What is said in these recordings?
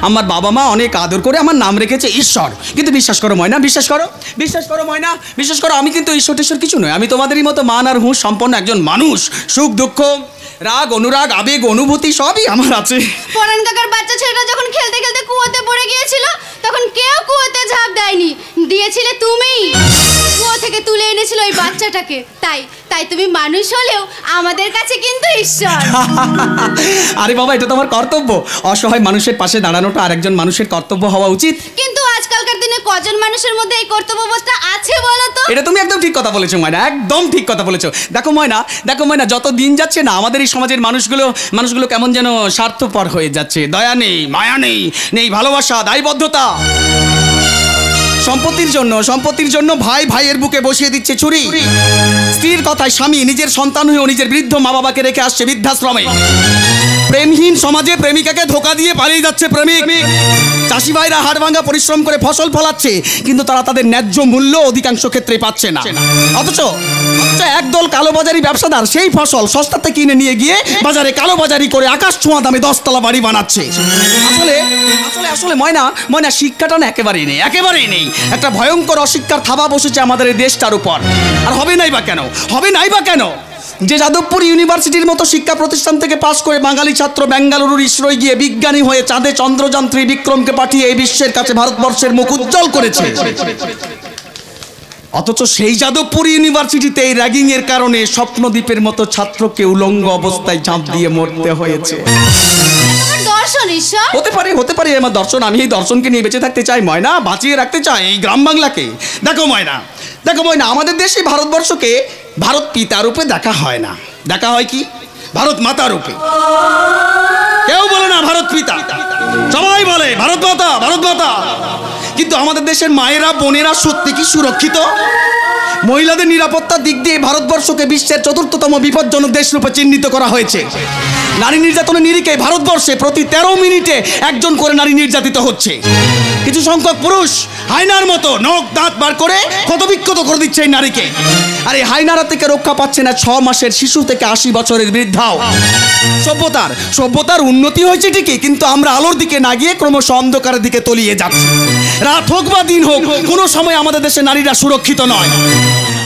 আমার বাবা মা অনেক আদর করে আমার নাম রেখেছে ঈশ্বর। কিন্তু বিশ্বাস করো ময়না, বিশ্বাস করো, বিশ্বাস করো ময়না, বিশ্বাস করো, আমি কিন্তু ঈশ্বর টেশ্বর কিছু নয়। আমি তোমাদেরই মতো মান আর হুঁশ সম্পন্ন একজন মানুষ। সুখ দুঃখ, রাগ অনুরাগ, আবেগ অনুভূতি সবই আমার আছে। পরান কাকার বাচ্চা ছেলেটা যখন খেলতে খেলতে কুয়োতে পড়ে গিয়েছিল, তখন কেউ কুয়োতে ঝাঁপ দেয়নি, দিয়েছিলে তুমি। কুয়ো থেকে তুলে এনেছিল ওই বাচ্চাটাকে। তাই তুমি মানুষ হলেও আমাদের কাছে কিন্তু ঈশ্বর। আরে বাবা, এটা তো আমার কর্তব্য। অসহায় মানুষের পাশে দাঁড়ানোটা আরেকজন মানুষের কর্তব্য হওয়া উচিত। কিন্তু আজকালকার দিনে কজন মানুষের মধ্যে এই কর্তব্যবোধটা আছে বলো তো? এটা তুমি একদম ঠিক কথা বলেছো ময়না, একদম ঠিক কথা বলেছো। দেখো ময়না, যত দিন যাচ্ছে না আমাদের এই সমাজের মানুষগুলো কেমন যেন স্বার্থপর হয়ে যাচ্ছে। দয়া নেই, মায়া নেই ভালোবাসা, দায়বদ্ধতা। সম্পত্তির জন্য ভাই ভাইয়ের বুকে বসিয়ে দিচ্ছে ছুরি। স্ত্রীর কথায় স্বামী নিজের সন্তান হয়েও নিজের বৃদ্ধ মা বাবাকে রেখে আসছে বৃদ্ধাশ্রমে। প্রেমহীন সমাজে প্রেমিকাকে ধোকা দিয়ে পালিয়ে যাচ্ছে প্রেমিক। চাষি ভাইরা হাড় ভাঙা পরিশ্রম করে ফসল ফলাচ্ছে, কিন্তু তারা তাদের ন্যায্য মূল্য অধিকাংশ ক্ষেত্রে পাচ্ছে না। অথচ একদল কালোবাজারি ব্যবসাদার সেই ফসল সস্তাতে কিনে নিয়ে গিয়ে বাজারে কালোবাজারি করে আকাশ ছোঁয়া দামে 10 তলা বাড়ি বানাচ্ছে। আসলে ময়না শিক্ষাটা না একেবারেই নেই। একটা ভয়ঙ্কর অশিক্ষার থাবা বসেছে আমাদের এই দেশটার উপর। আর হবে নাই বা কেন? যে যাদবপুর ইউনিভার্সিটির মতো শিক্ষা প্রতিষ্ঠান থেকে পাশ করে বাঙালি ছাত্র বেঙ্গালুরুর ইসরোয় গিয়ে বিজ্ঞানী হয়ে চাঁদে চন্দ্রযান বিক্রমকে পাঠিয়ে এই বিশ্বের কাছে ভারতবর্ষের মুখ উজ্জ্বল করেছে, অথচ সেই যাদবপুর ইউনিভার্সিটিতে এই র্যাগিং এর কারণে স্বপ্নদ্বীপের মতো ছাত্রকে উলঙ্গ অবস্থায় ঝাঁপ দিয়ে মরতে হয়েছে। হতে পারে আমার দর্শন। আমি এই দর্শনকে নিয়ে বেঁচে থাকতে চাই ময়না, বাঁচিয়ে রাখতে চাই এই গ্রাম বাংলাকে। দেখো ময়না, আমাদের দেশে ভারতবর্ষকে ভারত পিতা রূপে দেখা হয় না, দেখা হয় কি ভারত মাতা রূপে। কেউ বলে না ভারত পিতা, সবাই বলে ভারত মাতা। কিন্তু আমাদের দেশের মায়েরা বোনেরা সত্যি কি সুরক্ষিত? মহিলাদের নিরাপত্তার দিক দিয়ে ভারতবর্ষকে বিশ্বের 4র্থতম বিপজ্জনক দেশ রূপে চিহ্নিত করা হয়েছে। নারী নির্যাতনের নিরিখে ভারতবর্ষে প্রতি 13 মিনিটে একজন করে নারী নির্যাতিত হচ্ছে। কিছু সংখ্যক পুরুষ হায়নার মতো নখ দাঁত বার করে ক্ষতবিক্ষত করে দিচ্ছে এই নারীকে। আর এই হায়নারা থেকে রক্ষা পাচ্ছে না 6 মাসের শিশু থেকে 80 বছরের বৃদ্ধাও। সভ্যতার উন্নতি হয়েছে ঠিকই, কিন্তু আমরা আলোর দিকে না গিয়ে ক্রমশ অন্ধকারের দিকে তলিয়ে যাচ্ছি। রাত হোক বা দিন হোক, কোনো সময় আমাদের দেশে নারীরা সুরক্ষিত নয়।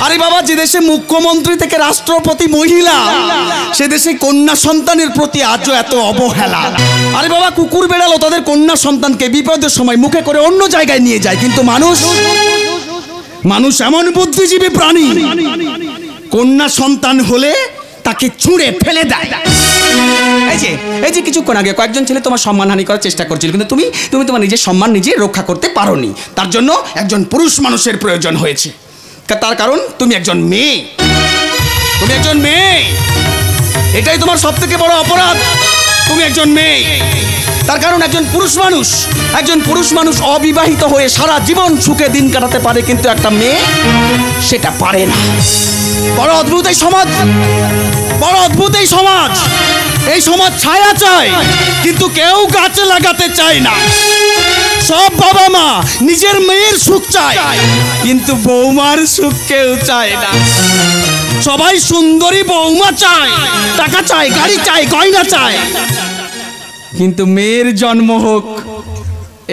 আরে বাবা, যে দেশে মুখ্যমন্ত্রী থেকে রাষ্ট্রপতি মহিলা, সে দেশে কন্যা সন্তানের প্রতি আজও এত অবহেলা। আরে বাবা, কুকুর বেড়ালও তাদের কন্যা সন্তানকে বিপদের সময় মুখে করে অন্য জায়গায় নিয়ে যায়, কিন্তু মানুষ এমন বুদ্ধিজীবী প্রাণী, কন্যা সন্তান হলে তাকে ছুঁড়ে ফেলে দেয়। এই যে কিছুক্ষণ আগে কয়েকজন ছেলে তোমার সম্মানহানি করার চেষ্টা করছিল, কিন্তু তুমি তোমার নিজের সম্মান নিজে রক্ষা করতে পারোনি। তার জন্য একজন পুরুষ মানুষের প্রয়োজন হয়েছে। তার কারণ তুমি একজন মেয়ে। এটাই তোমার সবথেকে বড় অপরাধ। তুমি একজন মেয়ে। তার কারণ একজন পুরুষ মানুষ অবিবাহিত হয়ে সারা জীবন সুখে দিন কাটাতে পারে, কিন্তু একটা মেয়ে সেটা পারে না। বড় অদ্ভুত এই সমাজ। এই সমাজ ছায়া চায়, কিন্তু কেউ গাছে লাগাতে চায় না। সব বাবা মা নিজের মেয়ের সুখ চায়, কিন্তু বৌমার সুখ কেউ চায় না। সবাই সুন্দরী বৌমা চায়, টাকা চায়, গাড়ি চায়, গয়না চায়, কিন্তু মেয়ের জন্ম হোক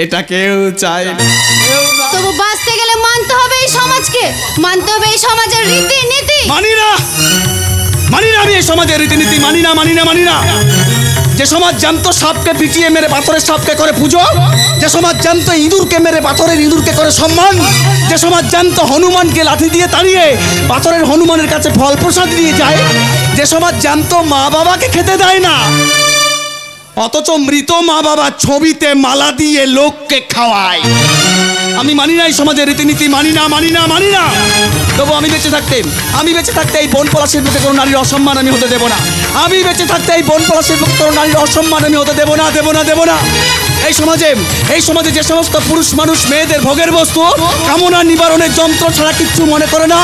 এটা কেউ চায় না। তবু বাঁচতে গেলে মানতে হবে এই সমাজকে, মানতে হবে এই সমাজের রীতিনীতি। মানি না আমি এই সমাজের রীতিনীতি মানি না। যে সমাজ জ্যান্ত সাপকে পিটিয়ে মেরে পাথরের সাপকে করে পুজো, যে সমাজ জ্যান্ত ইঁদুরকে মেরে পাথরের ইঁদুরকে করে সম্মান, যে সমাজ জ্যান্ত হনুমানকে লাঠি দিয়ে তাড়িয়ে পাথরের হনুমানের কাছে ফল প্রসাদ দিয়ে যায়, যে সমাজ জ্যান্ত মা বাবাকে খেতে দেয় না, অথচ মৃত মা বাবার ছবিতে মালা দিয়ে লোককে খাওয়ায়। আমি মানি না এই সমাজের রীতিনীতি, মানি না। তবু আমি বেঁচে থাকতে এই বন পলাশের প্রতি কোনো নারীর অসম্মান আমি হতে দেব না। এই সমাজে যে সমস্ত পুরুষ মানুষ মেয়েদের ভোগের বস্তু, কামনা নিবারণের যন্ত্র ছাড়া কিচ্ছু মনে করে না,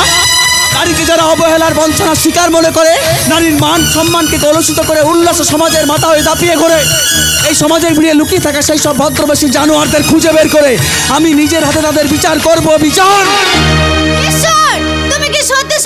নারীকে যারা অবহেলার বঞ্চনার শিকার মনে করে, নারীর মান সম্মানকে কলুষিত করে উল্লাস সমাজের মাথা হয়ে দাপিয়ে ঘোরে, এই সমাজের ভিড়ে লুকিয়ে থাকা সেই সব ভদ্রবেশী জানোয়ারদের খুঁজে বের করে আমি নিজের হাতে তাদের বিচার করব। বিচার ঈশ্বর, তুমি কি সত্যি